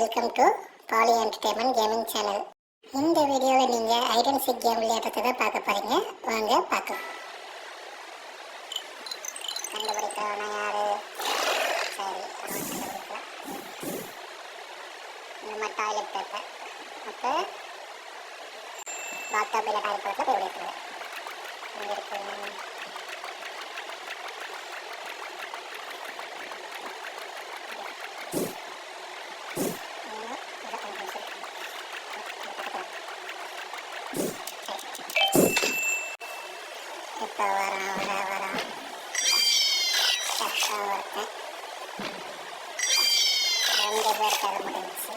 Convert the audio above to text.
Welcome to பாலி entertainment gaming channel. இந்த வீடியோவில் நீங்கள் ஹைட் அண்ட் சீக் கேம் விளையாடுறதை தான் பார்க்க போகிறீங்க. வாங்க பார்க்கலாம். கண்டுபிடிக்கிறவனா யாரு? சரி, கண்டுபிடிக்கலாம். நம்ம டாய்லெட் பேப்பர் அப்போ பாத்டப்பில் டாய்லெட் பேப்பர் போய் விளையாடுறது இங்கே இருக்கு. இப்போ வரான் ஒருத்தன் 2 பேர் கதை முடிஞ்சிச்சு.